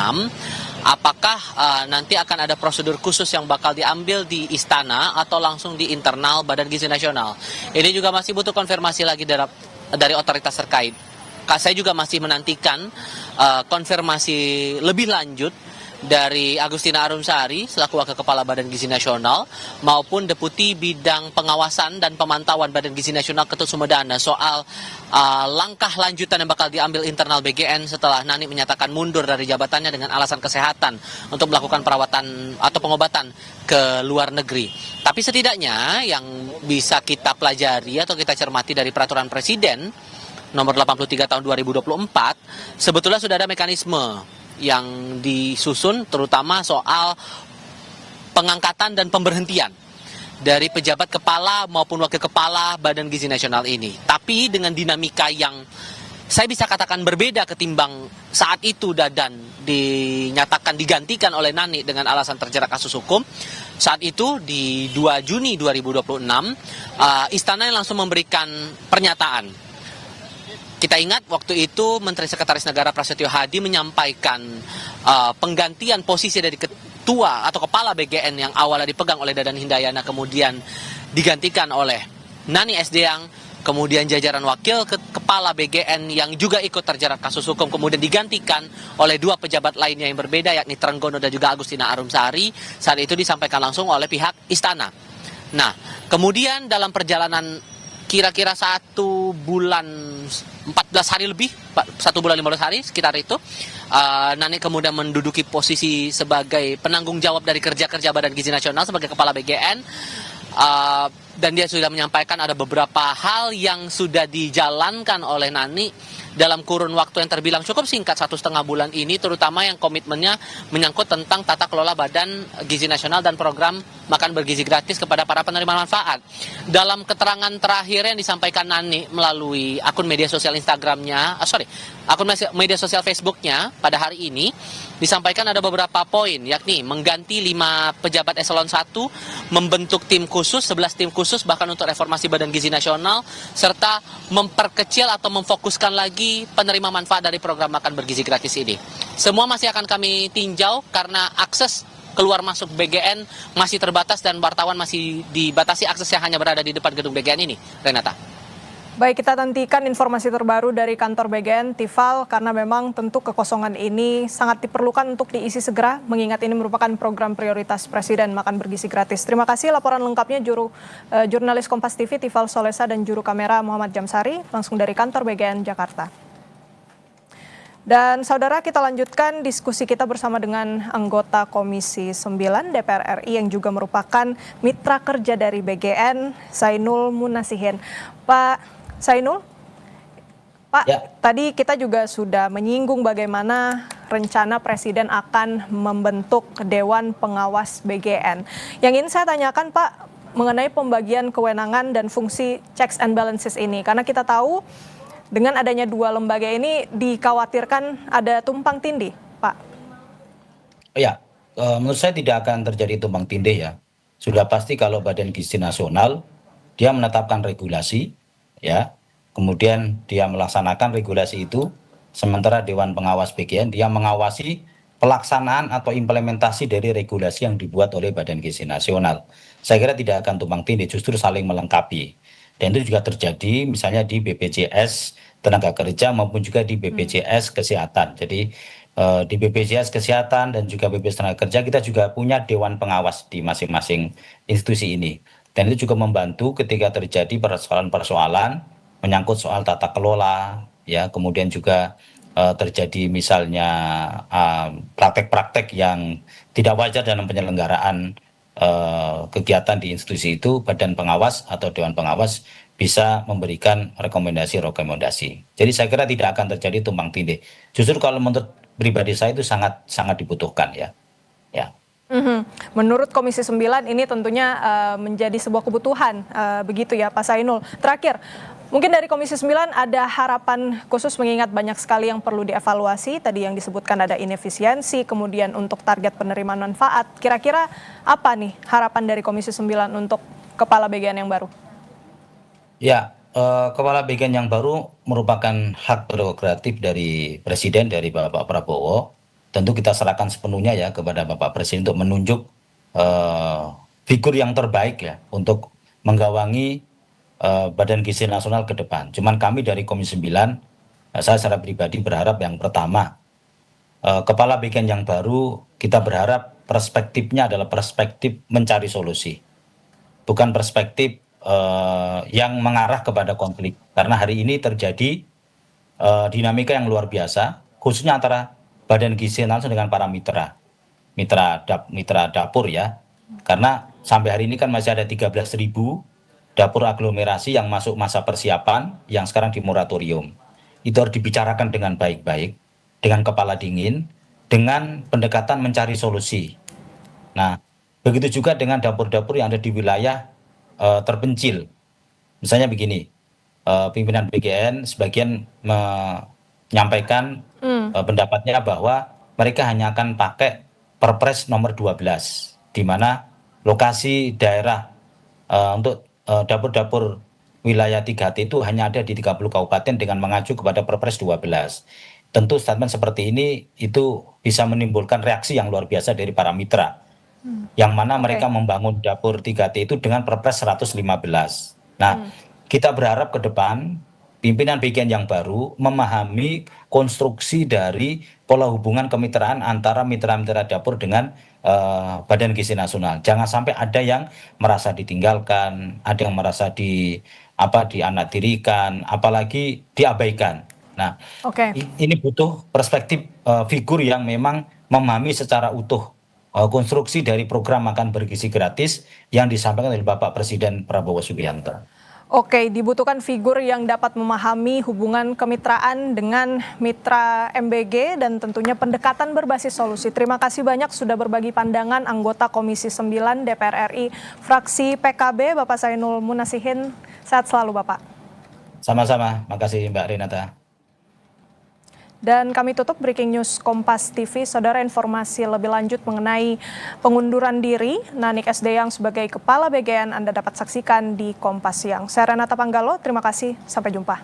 Apakah nanti akan ada prosedur khusus yang bakal diambil di istana atau langsung di internal Badan Gizi Nasional? Ini juga masih butuh konfirmasi lagi dari otoritas terkait. Saya juga masih menantikan konfirmasi lebih lanjut dari Agustina Arumsari selaku Wakil Kepala Badan Gizi Nasional maupun Deputi Bidang Pengawasan dan Pemantauan Badan Gizi Nasional Ketut Sumedana soal langkah lanjutan yang bakal diambil internal BGN setelah Nani menyatakan mundur dari jabatannya dengan alasan kesehatan untuk melakukan perawatan atau pengobatan ke luar negeri. Tapi setidaknya yang bisa kita pelajari atau kita cermati dari peraturan Presiden nomor 83 tahun 2024, sebetulnya sudah ada mekanisme yang disusun terutama soal pengangkatan dan pemberhentian dari pejabat kepala maupun wakil kepala Badan Gizi Nasional ini. Tapi dengan dinamika yang saya bisa katakan berbeda ketimbang saat itu Dadan dinyatakan digantikan oleh Nani dengan alasan terjerat kasus hukum. Saat itu di 2 Juni 2026, istana yang langsung memberikan pernyataan. Kita ingat waktu itu Menteri Sekretaris Negara Prasetyo Hadi menyampaikan penggantian posisi dari ketua atau kepala BGN yang awalnya dipegang oleh Dadan Hindayana kemudian digantikan oleh Nani Sdeang, kemudian jajaran wakil kepala BGN yang juga ikut terjerat kasus hukum kemudian digantikan oleh 2 pejabat lainnya yang berbeda yakni Trenggono dan juga Agustina Arumsari. Saat itu disampaikan langsung oleh pihak istana. Nah, kemudian dalam perjalanan kira-kira 1 bulan 14 hari lebih, 1 bulan 15 hari sekitar itu, Nani kemudian menduduki posisi sebagai penanggung jawab dari kerja-kerja Badan Gizi Nasional sebagai kepala BGN, dan dia sudah menyampaikan ada beberapa hal yang sudah dijalankan oleh Nani dalam kurun waktu yang terbilang cukup singkat 1,5 bulan ini, terutama yang komitmennya menyangkut tentang tata kelola Badan Gizi Nasional dan program makan bergizi gratis kepada para penerima manfaat. Dalam keterangan terakhir yang disampaikan Nani melalui akun media sosial akun media sosial Facebooknya pada hari ini, disampaikan ada beberapa poin, yakni mengganti 5 pejabat eselon 1, membentuk tim khusus, 11 tim khusus bahkan untuk reformasi Badan Gizi Nasional, serta memperkecil atau memfokuskan lagi penerima manfaat dari program makan bergizi gratis ini. Semua masih akan kami tinjau karena akses keluar masuk BGN masih terbatas dan wartawan masih dibatasi aksesnya hanya berada di depan gedung BGN ini, Renata. Baik, kita nantikan informasi terbaru dari kantor BGN, Tifal, karena memang tentu kekosongan ini sangat diperlukan untuk diisi segera, mengingat ini merupakan program prioritas Presiden makan bergizi gratis. Terima kasih laporan lengkapnya jurnalis Kompas TV Tifal Solesa dan juru kamera Muhammad Jamsari, langsung dari kantor BGN Jakarta. Dan saudara, kita lanjutkan diskusi kita bersama dengan anggota Komisi 9 DPR RI yang juga merupakan mitra kerja dari BGN, Zainul Munasihin. Pak Zainul, Pak, Ya. tadi kita juga sudah menyinggung bagaimana rencana Presiden akan membentuk Dewan Pengawas BGN. Yang ingin saya tanyakan, Pak, mengenai pembagian kewenangan dan fungsi checks and balances ini. Karena kita tahu dengan adanya dua lembaga ini dikhawatirkan ada tumpang tindih, Pak. Ya, menurut saya tidak akan terjadi tumpang tindih ya. Sudah pasti kalau Badan Gizi Nasional dia menetapkan regulasi, ya, kemudian dia melaksanakan regulasi itu, sementara Dewan Pengawas BGN dia mengawasi pelaksanaan atau implementasi dari regulasi yang dibuat oleh Badan Gizi Nasional. Saya kira tidak akan tumpang tindih, justru saling melengkapi. Dan itu juga terjadi misalnya di BPJS Tenaga Kerja maupun juga di BPJS Kesehatan. Jadi di BPJS Kesehatan dan juga BPJS Tenaga Kerja kita juga punya Dewan Pengawas di masing-masing institusi ini. Dan itu juga membantu ketika terjadi persoalan-persoalan menyangkut soal tata kelola, ya, kemudian juga terjadi misalnya praktek-praktek yang tidak wajar dalam penyelenggaraan kegiatan di institusi itu, Badan Pengawas atau Dewan Pengawas bisa memberikan rekomendasi-rekomendasi. Jadi saya kira tidak akan terjadi tumpang tindih. Justru kalau menurut pribadi saya itu sangat dibutuhkan ya. Ya. Menurut Komisi 9 ini tentunya menjadi sebuah kebutuhan, begitu ya Pak Zainul. Terakhir, mungkin dari Komisi 9 ada harapan khusus mengingat banyak sekali yang perlu dievaluasi. Tadi yang disebutkan ada inefisiensi, kemudian untuk target penerimaan manfaat. Kira-kira apa nih harapan dari Komisi 9 untuk Kepala BGN yang baru? Ya, Kepala BGN yang baru merupakan hak prerogatif dari Presiden, dari Bapak Prabowo. Tentu kita serahkan sepenuhnya ya kepada Bapak Presiden untuk menunjuk figur yang terbaik ya untuk menggawangi Badan Gizi Nasional ke depan. Cuman kami dari Komisi 9, saya secara pribadi berharap yang pertama, Kepala BGN yang baru kita berharap perspektifnya adalah perspektif mencari solusi. Bukan perspektif yang mengarah kepada konflik. Karena hari ini terjadi dinamika yang luar biasa, khususnya antara Badan Gizi Nasional dengan para mitra dapur ya. Karena sampai hari ini kan masih ada 13.000 dapur aglomerasi yang masuk masa persiapan yang sekarang di moratorium. Itu harus dibicarakan dengan baik-baik, dengan kepala dingin, dengan pendekatan mencari solusi. Nah, begitu juga dengan dapur-dapur yang ada di wilayah terpencil. Misalnya begini, pimpinan BGN sebagian menyampaikan pendapatnya bahwa mereka hanya akan pakai Perpres nomor 12, di mana lokasi daerah untuk dapur-dapur wilayah 3T itu hanya ada di 30 kabupaten dengan mengacu kepada Perpres 12. Tentu statement seperti ini itu bisa menimbulkan reaksi yang luar biasa dari para mitra. Yang mana mereka membangun dapur 3T itu dengan Perpres 115. Nah, kita berharap ke depan pimpinan BGN yang baru memahami konstruksi dari pola hubungan kemitraan antara mitra-mitra dapur dengan Badan Gizi Nasional. Jangan sampai ada yang merasa ditinggalkan, ada yang merasa dianaktirikan, apalagi diabaikan. Nah, ini butuh perspektif figur yang memang memahami secara utuh konstruksi dari program makan bergizi gratis yang disampaikan oleh Bapak Presiden Prabowo Subianto. Oke, dibutuhkan figur yang dapat memahami hubungan kemitraan dengan mitra MBG dan tentunya pendekatan berbasis solusi. Terima kasih banyak sudah berbagi pandangan anggota Komisi 9 DPR RI fraksi PKB, Bapak Zainul Munasihin. Sehat selalu, Bapak. Sama-sama, makasih Mbak Renata. Dan kami tutup Breaking News Kompas TV. Saudara, informasi lebih lanjut mengenai pengunduran diri Nanik Sdeyang sebagai Kepala BGN Anda dapat saksikan di Kompas Siang. Saya Renata Panggalo, terima kasih. Sampai jumpa.